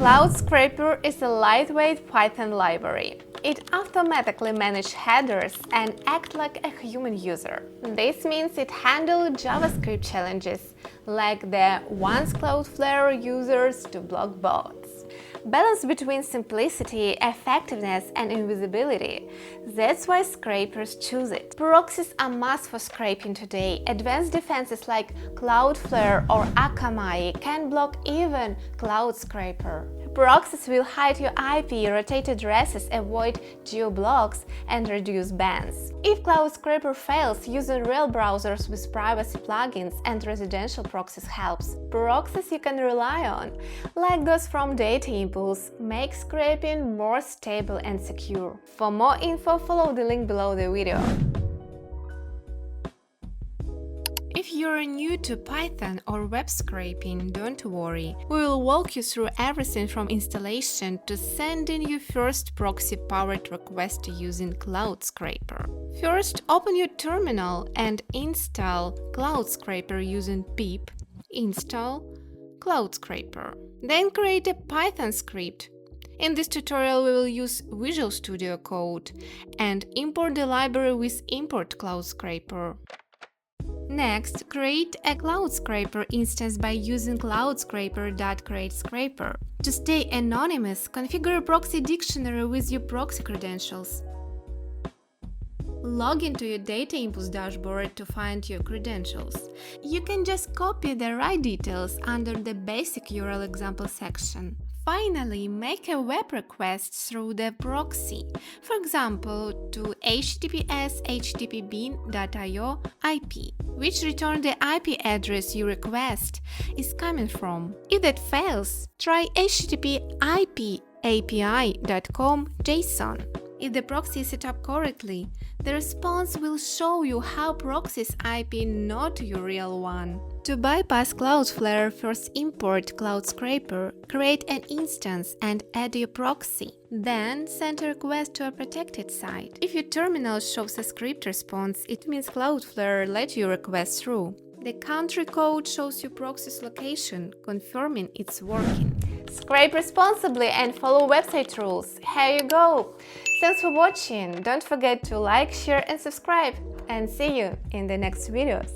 CloudScraper is a lightweight Python library. It automatically manages headers and acts like a human user. This means it handles JavaScript challenges, like the once Cloudflare users to block bots. Balance between simplicity, effectiveness, and invisibility. That's why scrapers choose it. Proxies are must for scraping today. Advanced defenses like Cloudflare or Akamai can block even CloudScraper. Proxies will hide your IP, rotate addresses, avoid geo-blocks, and reduce bans. If CloudScraper fails, using real browsers with privacy plugins and residential proxies helps. Proxies you can rely on, like those from DataImpulse, make scraping more stable and secure. For more info, follow the link below the video. If you're new to Python or web scraping, don't worry. We will walk you through everything from installation to sending your first proxy-powered request using CloudScraper. First, open your terminal and install CloudScraper using pip install CloudScraper. Then create a Python script. In this tutorial, we will use Visual Studio Code and import the library with import CloudScraper. Next, create a CloudScraper instance by using cloudscraper.createScraper. To stay anonymous, configure a proxy dictionary with your proxy credentials. Log into your DataImpulse dashboard to find your credentials. You can just copy the right details under the basic URL example section. Finally, make a web request through the proxy, for example, to https://http://bin.io IP, which returns the IP address your request is coming from. If that fails, try http://ip_api.com JSON. If the proxy is set up correctly, the response will show you how proxy's IP not your real one. To bypass Cloudflare, first import CloudScraper, create an instance and add your proxy. Then send a request to a protected site. If your terminal shows a script response, it means Cloudflare let your request through. The country code shows your proxy's location, confirming it's working. Scrape responsibly and follow website rules. Here you go! Thanks for watching. Don't forget to like, share and subscribe. And see you in the next videos.